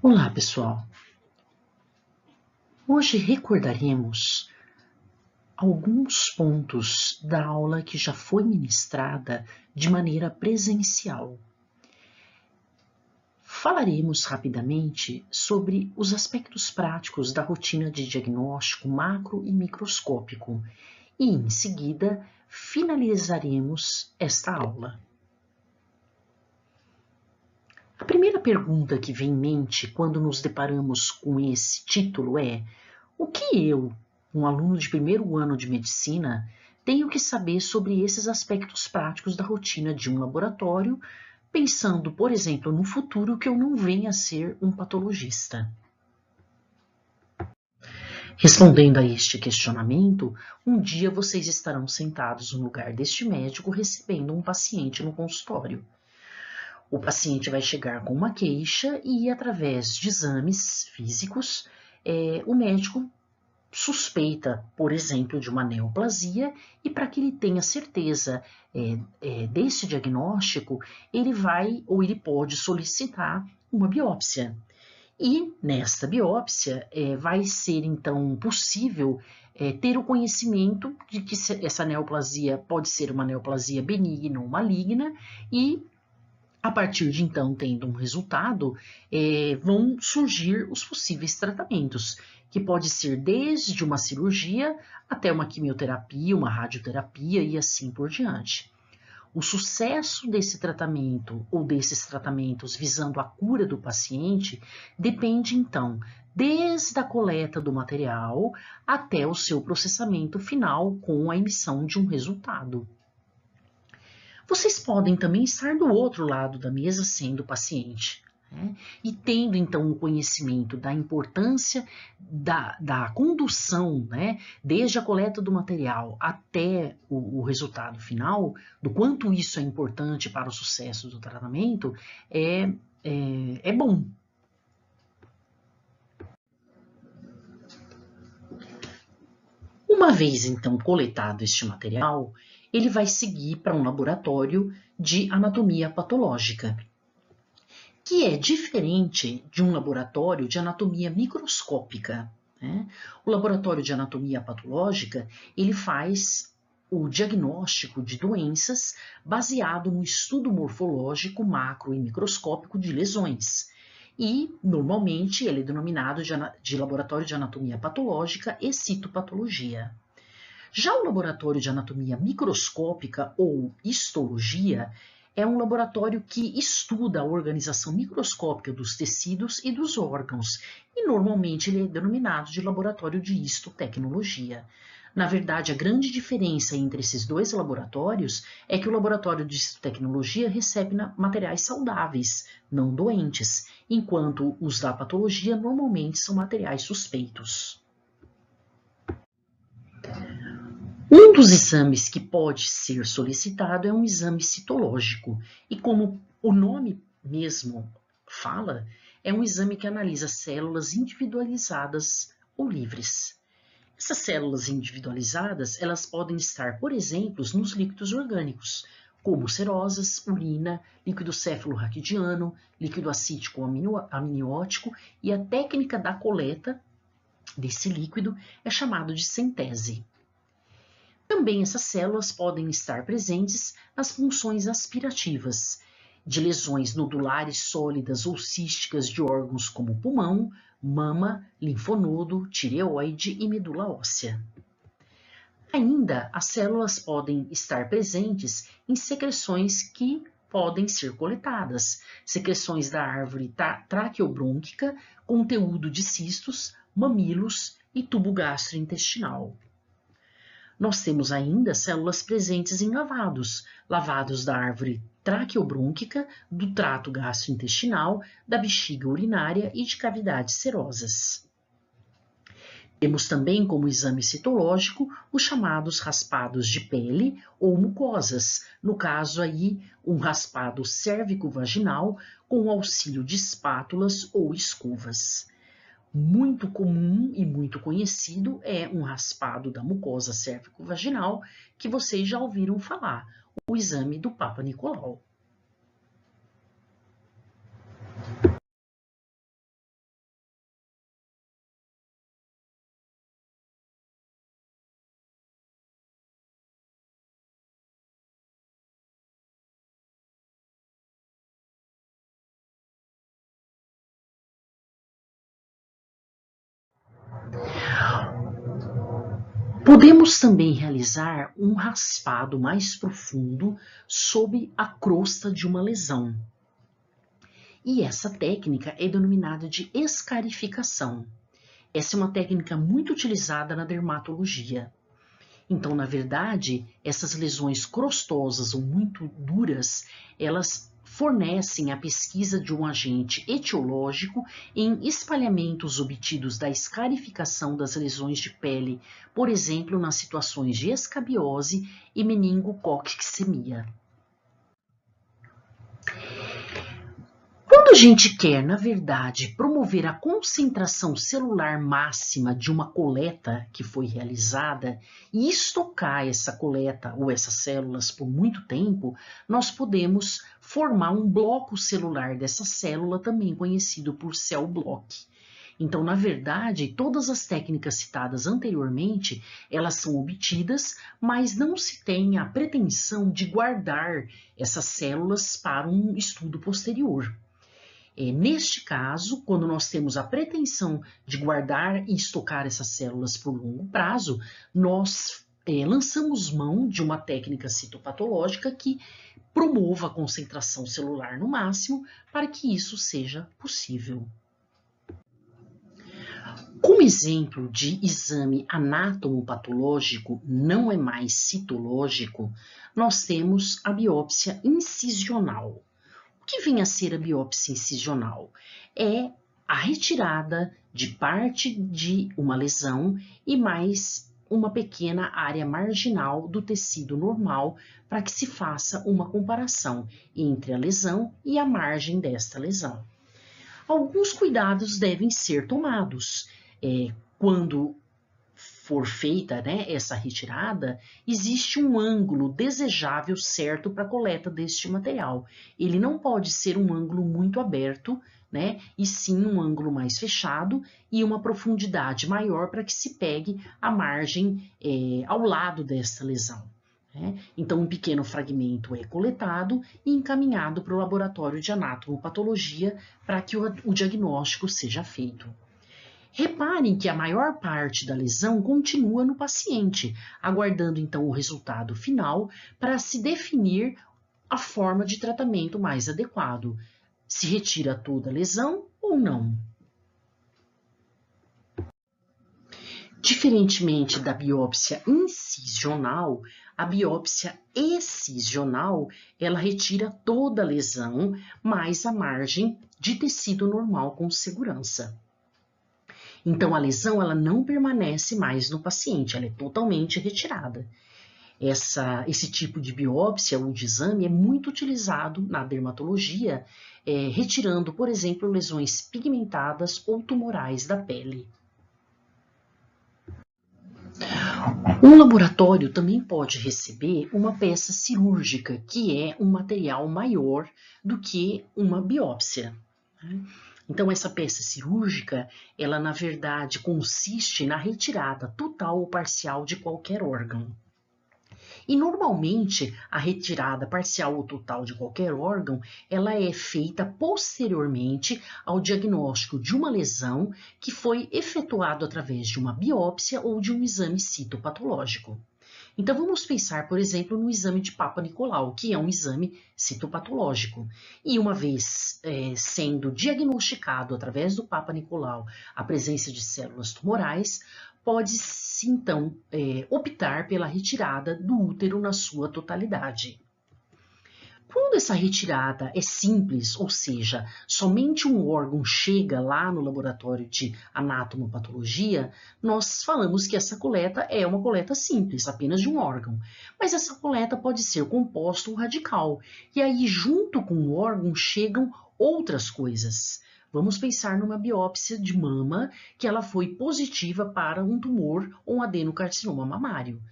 Olá, pessoal! Hoje recordaremos alguns pontos da aula que já foi ministrada de maneira presencial. Falaremos rapidamente sobre os aspectos práticos da rotina de diagnóstico macro e microscópico e, em seguida, finalizaremos esta aula. A primeira pergunta que vem em mente quando nos deparamos com esse título é: o que eu, um aluno de primeiro ano de medicina, tenho que saber sobre esses aspectos práticos da rotina de um laboratório, pensando, por exemplo, no futuro que eu não venha a ser um patologista? Respondendo a este questionamento, um dia vocês estarão sentados no lugar deste médico recebendo um paciente no consultório. O paciente vai chegar com uma queixa e, através de exames físicos, o médico suspeita, por exemplo, de uma neoplasia, e para que ele tenha certeza desse diagnóstico, ele vai ou ele pode solicitar uma biópsia. E nesta biópsia vai ser então possível ter o conhecimento de que essa neoplasia pode ser uma neoplasia benigna ou maligna, e a partir de então, tendo um resultado, vão surgir os possíveis tratamentos, que pode ser desde uma cirurgia até uma quimioterapia, uma radioterapia e assim por diante. O sucesso desse tratamento ou desses tratamentos visando a cura do paciente depende, então, desde a coleta do material até o seu processamento final com a emissão de um resultado. Vocês podem também estar do outro lado da mesa sendo paciente, né? E tendo então o conhecimento da importância da condução, né? Desde a coleta do material até o resultado final, do quanto isso é importante para o sucesso do tratamento, é bom. Uma vez então coletado este material, ele vai seguir para um laboratório de anatomia patológica, que é diferente de um laboratório de anatomia microscópica, né? O laboratório de anatomia patológica, ele faz o diagnóstico de doenças baseado no estudo morfológico macro e microscópico de lesões. E, normalmente, ele é denominado de laboratório de anatomia patológica e citopatologia. Já o laboratório de anatomia microscópica ou histologia é um laboratório que estuda a organização microscópica dos tecidos e dos órgãos, e normalmente ele é denominado de laboratório de histotecnologia. Na verdade, a grande diferença entre esses dois laboratórios é que o laboratório de histotecnologia recebe materiais saudáveis, não doentes, enquanto os da patologia normalmente são materiais suspeitos. Um dos exames que pode ser solicitado é um exame citológico, e como o nome mesmo fala, é um exame que analisa células individualizadas ou livres. Essas células individualizadas, elas podem estar, por exemplo, nos líquidos orgânicos, como serosas, urina, líquido céfalo-raquidiano, líquido acítico amniótico, e a técnica da coleta desse líquido é chamada de centese. Também essas células podem estar presentes nas funções aspirativas, de lesões nodulares sólidas ou císticas de órgãos como pulmão, mama, linfonodo, tireoide e medula óssea. Ainda, as células podem estar presentes em secreções que podem ser coletadas, secreções da árvore traqueobrônquica, conteúdo de cistos, mamilos e tubo gastrointestinal. Nós temos ainda células presentes em lavados, lavados da árvore traqueobrônquica, do trato gastrointestinal, da bexiga urinária e de cavidades serosas. Temos também como exame citológico os chamados raspados de pele ou mucosas, no caso aí um raspado cérvico-vaginal com o auxílio de espátulas ou escovas. Muito comum e muito conhecido é um raspado da mucosa cérvico-vaginal, que vocês já ouviram falar, o exame do Papa Nicolau. Podemos também realizar um raspado mais profundo sob a crosta de uma lesão. E essa técnica é denominada de escarificação. Essa é uma técnica muito utilizada na dermatologia. Então, na verdade, essas lesões crostosas ou muito duras, elas fornecem a pesquisa de um agente etiológico em espalhamentos obtidos da escarificação das lesões de pele, por exemplo, nas situações de escabiose e meningococcemia. Quando a gente quer, na verdade, promover a concentração celular máxima de uma coleta que foi realizada e estocar essa coleta ou essas células por muito tempo, nós podemos formar um bloco celular dessa célula, também conhecido por cell block. Então, na verdade, todas as técnicas citadas anteriormente, elas são obtidas, mas não se tem a pretensão de guardar essas células para um estudo posterior. Neste caso, quando nós temos a pretensão de guardar e estocar essas células por longo prazo, nós lançamos mão de uma técnica citopatológica que promova a concentração celular no máximo para que isso seja possível. Como exemplo de exame anatomopatológico, não é mais citológico, nós temos a biópsia incisional. O que vem a ser a biópsia incisional? É a retirada de parte de uma lesão e mais uma pequena área marginal do tecido normal para que se faça uma comparação entre a lesão e a margem desta lesão. Alguns cuidados devem ser tomados. Quando for feita, essa retirada, existe um ângulo desejável certo para a coleta deste material. Ele não pode ser um ângulo muito aberto, e sim um ângulo mais fechado e uma profundidade maior para que se pegue a margem ao lado desta lesão. Então, um pequeno fragmento é coletado e encaminhado para o laboratório de anatomopatologia para que o diagnóstico seja feito. Reparem que a maior parte da lesão continua no paciente, aguardando então o resultado final para se definir a forma de tratamento mais adequado. Se retira toda a lesão ou não. Diferentemente da biópsia incisional, a biópsia excisional, ela retira toda a lesão, mais a margem de tecido normal com segurança. Então, a lesão ela não permanece mais no paciente, ela é totalmente retirada. Esse tipo de biópsia ou de exame é muito utilizado na dermatologia, retirando, por exemplo, lesões pigmentadas ou tumorais da pele. Um laboratório também pode receber uma peça cirúrgica, que é um material maior do que uma biópsia. Então, essa peça cirúrgica, ela na verdade consiste na retirada total ou parcial de qualquer órgão. E normalmente, a retirada parcial ou total de qualquer órgão, ela é feita posteriormente ao diagnóstico de uma lesão que foi efetuado através de uma biópsia ou de um exame citopatológico. Então, vamos pensar, por exemplo, no exame de Papa Nicolau, que é um exame citopatológico. E uma vez sendo diagnosticado através do Papa Nicolau a presença de células tumorais, pode-se então optar pela retirada do útero na sua totalidade. Quando essa retirada é simples, ou seja, somente um órgão chega lá no laboratório de anatomopatologia, nós falamos que essa coleta é uma coleta simples, apenas de um órgão. Mas essa coleta pode ser composta ou radical, e aí junto com o órgão chegam outras coisas. Vamos pensar numa biópsia de mama que ela foi positiva para um tumor ou um adenocarcinoma mamário.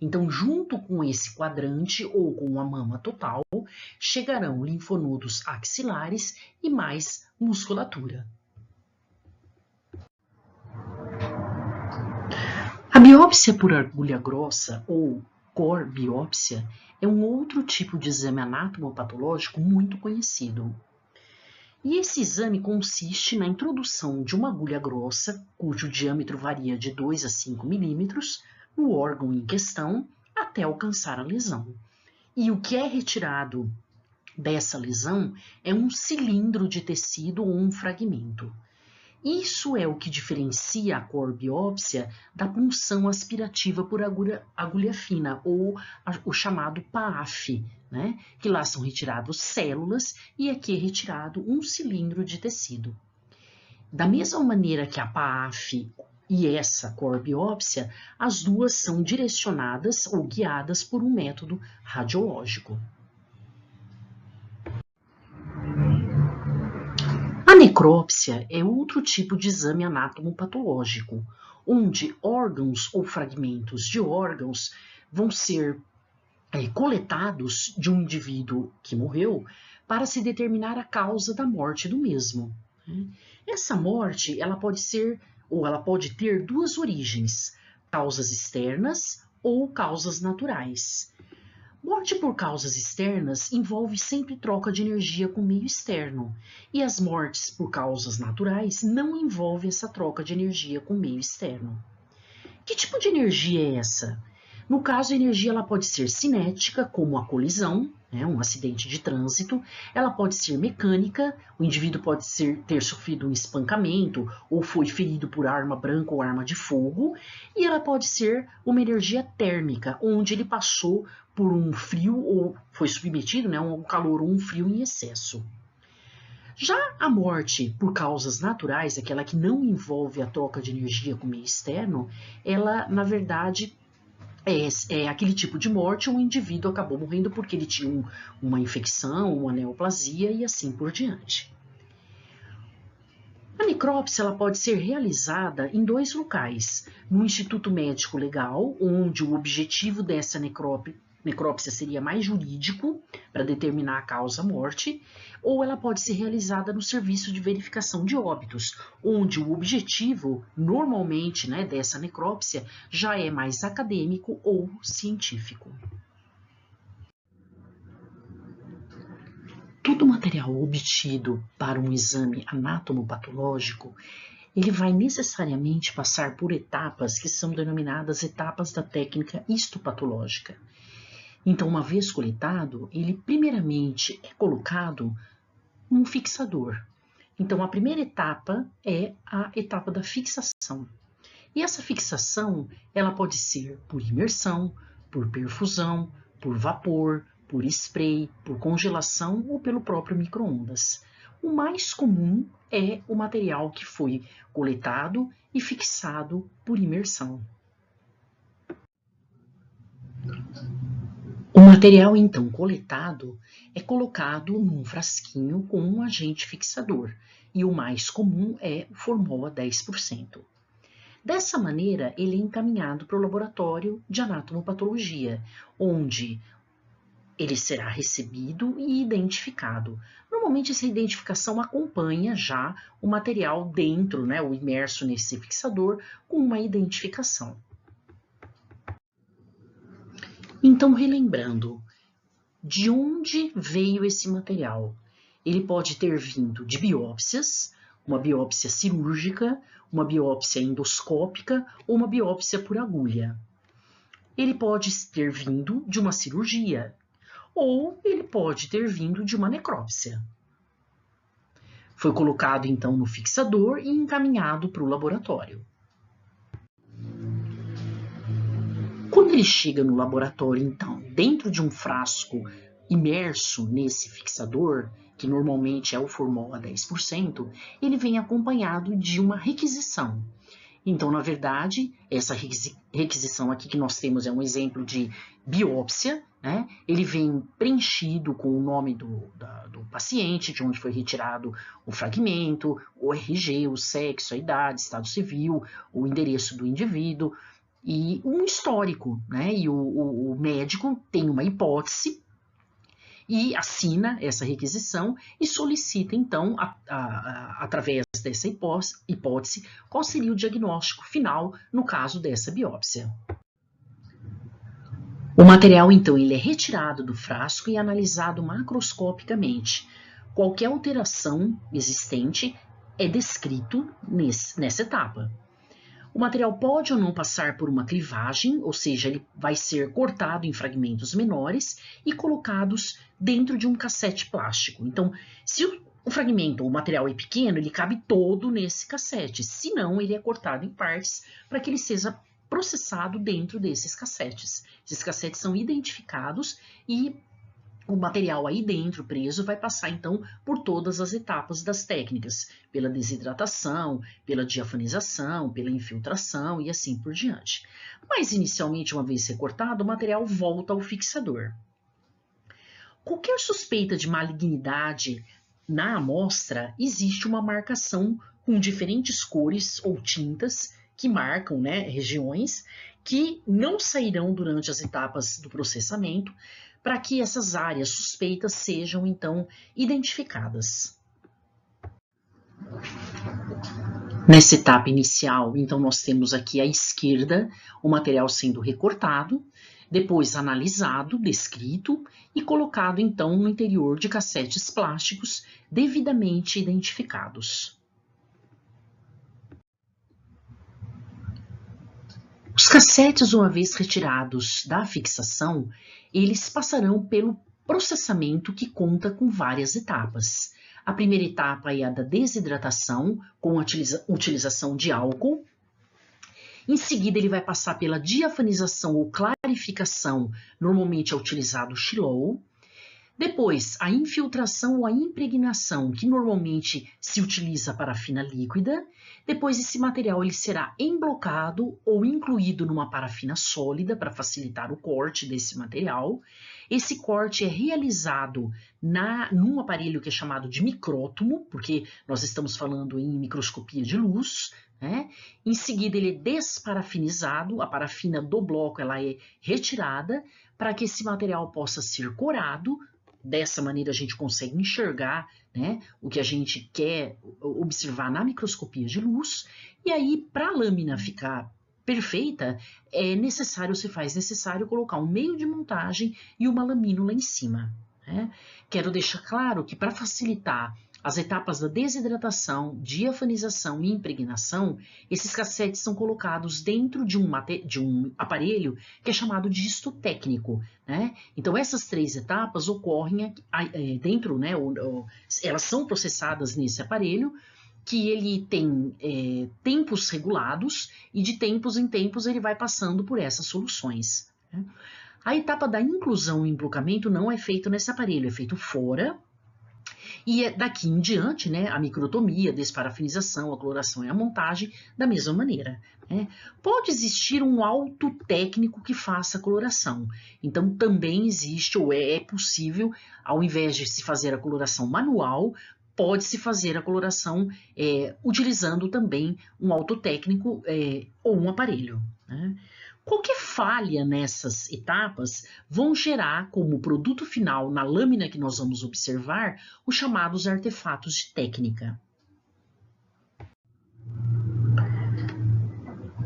Então, junto com esse quadrante ou com a mama total, chegarão linfonodos axilares e mais musculatura. A biópsia por agulha grossa ou core biópsia é um outro tipo de exame anatomopatológico muito conhecido. E esse exame consiste na introdução de uma agulha grossa, cujo diâmetro varia de 2 a 5 milímetros, no órgão em questão até alcançar a lesão. E o que é retirado dessa lesão é um cilindro de tecido ou um fragmento. Isso é o que diferencia a core-biópsia da punção aspirativa por agulha fina, ou o chamado PAAF, né? Que lá são retiradas células e aqui é retirado um cilindro de tecido. Da mesma maneira que a PAAF e essa core-biópsia, as duas são direcionadas ou guiadas por um método radiológico. A necrópsia é outro tipo de exame anatomopatológico, onde órgãos ou fragmentos de órgãos vão ser coletados de um indivíduo que morreu para se determinar a causa da morte do mesmo. Essa morte ela pode ser ou ela pode ter duas origens, causas externas ou causas naturais. Morte por causas externas envolve sempre troca de energia com o meio externo, e as mortes por causas naturais não envolvem essa troca de energia com o meio externo. Que tipo de energia é essa? No caso, a energia ela pode ser cinética, como a colisão, um acidente de trânsito, ela pode ser mecânica, o indivíduo pode ter sofrido um espancamento ou foi ferido por arma branca ou arma de fogo, e ela pode ser uma energia térmica, onde ele passou por um frio ou foi submetido a um calor ou um frio em excesso. Já a morte por causas naturais, aquela que não envolve a troca de energia com o meio externo, ela, na verdade, é aquele tipo de morte onde o indivíduo acabou morrendo porque ele tinha uma infecção, uma neoplasia e assim por diante. A necrópsia ela pode ser realizada em dois locais, no Instituto Médico Legal, onde o objetivo dessa necrópsia seria mais jurídico, para determinar a causa-morte, ou ela pode ser realizada no Serviço de Verificação de Óbitos, onde o objetivo, normalmente, dessa necrópsia já é mais acadêmico ou científico. Todo material obtido para um exame anatomopatológico, ele vai necessariamente passar por etapas que são denominadas etapas da técnica histopatológica. Então, uma vez coletado, ele primeiramente é colocado num fixador. Então, a primeira etapa é a etapa da fixação. E essa fixação, ela pode ser por imersão, por perfusão, por vapor, por spray, por congelação ou pelo próprio micro-ondas. O mais comum é o material que foi coletado e fixado por imersão. O material, então, coletado é colocado num frasquinho com um agente fixador, e o mais comum é o formol a 10%. Dessa maneira, ele é encaminhado para o laboratório de anatomopatologia, onde ele será recebido e identificado. Normalmente, essa identificação acompanha já o material dentro, o imerso nesse fixador, com uma identificação. Então, relembrando, de onde veio esse material? Ele pode ter vindo de biópsias, uma biópsia cirúrgica, uma biópsia endoscópica ou uma biópsia por agulha. Ele pode ter vindo de uma cirurgia, ou ele pode ter vindo de uma necrópsia. Foi colocado, então, no fixador e encaminhado para o laboratório. Quando ele chega no laboratório, então, dentro de um frasco imerso nesse fixador, que normalmente é o formol a 10%, ele vem acompanhado de uma requisição. Então, na verdade, essa requisição aqui que nós temos é um exemplo de biópsia, Ele vem preenchido com o nome do paciente, de onde foi retirado o fragmento, o RG, o sexo, a idade, estado civil, o endereço do indivíduo e um histórico, E o médico tem uma hipótese e assina essa requisição e solicita, então, através dessa hipótese, qual seria o diagnóstico final no caso dessa biópsia. O material, então, ele é retirado do frasco e analisado macroscopicamente. Qualquer alteração existente é descrito nessa etapa. O material pode ou não passar por uma clivagem, ou seja, ele vai ser cortado em fragmentos menores e colocados dentro de um cassete plástico. Então, se o fragmento, o material é pequeno, ele cabe todo nesse cassete. Se não, ele é cortado em partes para que ele seja processado dentro desses cassetes. Esses cassetes são identificados e o material aí dentro, preso, vai passar então por todas as etapas das técnicas, pela desidratação, pela diafanização, pela infiltração e assim por diante. Mas inicialmente, uma vez recortado, o material volta ao fixador. Qualquer suspeita de malignidade na amostra, existe uma marcação com diferentes cores ou tintas que marcam, né, regiões que não sairão durante as etapas do processamento, para que essas áreas suspeitas sejam, então, identificadas. Nessa etapa inicial, então, nós temos aqui à esquerda o material sendo recortado, depois analisado, descrito e colocado, então, no interior de cassetes plásticos devidamente identificados. Os cassetes, uma vez retirados da fixação, eles passarão pelo processamento que conta com várias etapas. A primeira etapa é a da desidratação, com a utilização de álcool. Em seguida, ele vai passar pela diafanização ou clarificação, normalmente é utilizado o Xylol. Depois, a infiltração ou a impregnação, que normalmente se utiliza parafina líquida. Depois, esse material ele será emblocado ou incluído numa parafina sólida para facilitar o corte desse material. Esse corte é realizado num aparelho que é chamado de micrótomo, porque nós estamos falando em microscopia de luz, né? Em seguida, ele é desparafinizado, a parafina do bloco ela é retirada para que esse material possa ser corado. Dessa maneira, a gente consegue enxergar, né, o que a gente quer observar na microscopia de luz. E aí, para a lâmina ficar perfeita, se faz necessário colocar um meio de montagem e uma lamínula em cima, né? Quero deixar claro que, para facilitar as etapas da desidratação, diafanização e impregnação, esses cassetes são colocados dentro de um aparelho que é chamado de histotécnico, né? Então, essas três etapas ocorrem dentro, né? Elas são processadas nesse aparelho, que ele tem tempos regulados e de tempos em tempos ele vai passando por essas soluções, né? A etapa da inclusão e emblocamento não é feito nesse aparelho, é feito fora. E daqui em diante, né, a microtomia, a desparafinização, a coloração e a montagem da mesma maneira, né? Pode existir um autotécnico que faça a coloração. Então, também existe, ou é possível, ao invés de se fazer a coloração manual, pode-se fazer a coloração utilizando também um autotécnico ou um aparelho, né? Qualquer falha nessas etapas vão gerar como produto final na lâmina que nós vamos observar os chamados artefatos de técnica.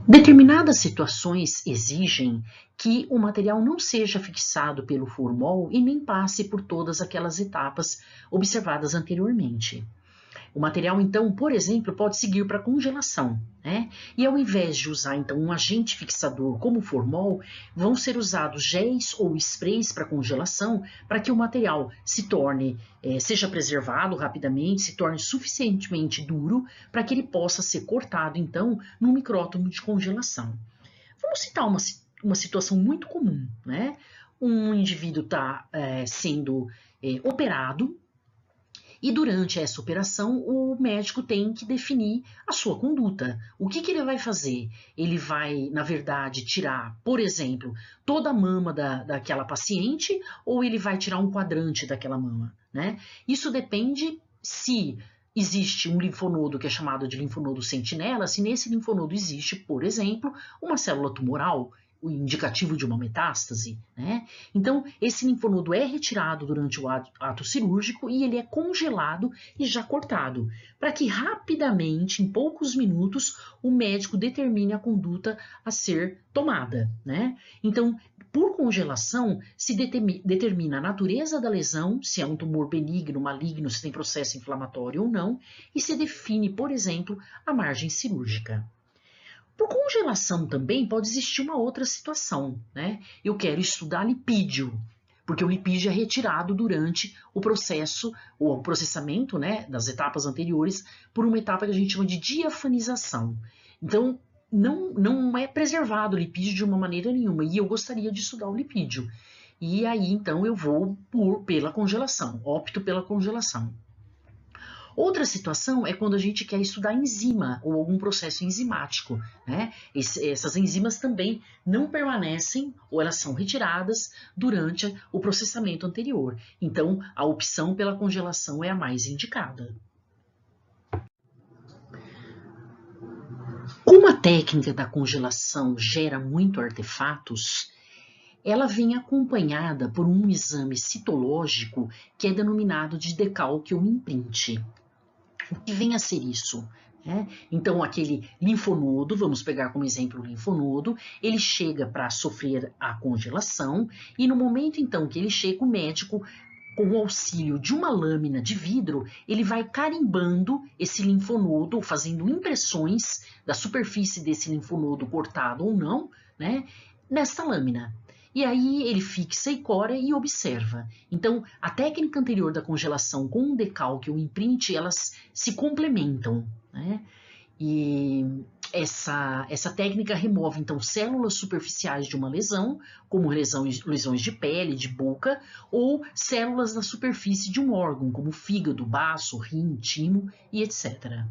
Determinadas situações exigem que o material não seja fixado pelo formol e nem passe por todas aquelas etapas observadas anteriormente. O material, então, por exemplo, pode seguir para congelação, né? E ao invés de usar, então, um agente fixador como o formol, vão ser usados géis ou sprays para congelação para que o material seja preservado rapidamente, se torne suficientemente duro para que ele possa ser cortado, então, num micrótomo de congelação. Vamos citar uma situação muito comum, né? Um indivíduo está sendo operado, e durante essa operação, o médico tem que definir a sua conduta. O que ele vai fazer? Ele vai, na verdade, tirar, por exemplo, toda a mama daquela paciente ou ele vai tirar um quadrante daquela mama, né? Isso depende se existe um linfonodo que é chamado de linfonodo sentinela, se nesse linfonodo existe, por exemplo, uma célula tumoral, o indicativo de uma metástase, né? Então, esse linfonodo é retirado durante o ato cirúrgico e ele é congelado e já cortado, para que rapidamente, em poucos minutos, o médico determine a conduta a ser tomada, né? Então, por congelação, se determina a natureza da lesão, se é um tumor benigno, maligno, se tem processo inflamatório ou não, e se define, por exemplo, a margem cirúrgica. Por congelação também pode existir uma outra situação, né? Eu quero estudar lipídio, porque o lipídio é retirado durante o processo, o processamento, né, das etapas anteriores, por uma etapa que a gente chama de diafanização. Então, não é preservado o lipídio de uma maneira nenhuma, e eu gostaria de estudar o lipídio. E aí, então, eu vou pela congelação, opto pela congelação. Outra situação é quando a gente quer estudar enzima ou algum processo enzimático, né? Essas enzimas também não permanecem ou elas são retiradas durante o processamento anterior. Então, a opção pela congelação é a mais indicada. Como a técnica da congelação gera muito artefatos, ela vem acompanhada por um exame citológico que é denominado de decalque ou imprint. O que vem a ser isso? Então, aquele linfonodo, vamos pegar como exemplo o linfonodo, ele chega para sofrer a congelação e no momento então que ele chega, o médico, com o auxílio de uma lâmina de vidro, ele vai carimbando esse linfonodo, fazendo impressões da superfície desse linfonodo cortado ou não, né, nessa lâmina. E aí ele fixa e cora e observa. Então, a técnica anterior da congelação com o decalque ou imprint, elas se complementam, né? E essa técnica remove, então, células superficiais de uma lesão, como lesões de pele, de boca, ou células na superfície de um órgão, como fígado, baço, rim, timo e etc.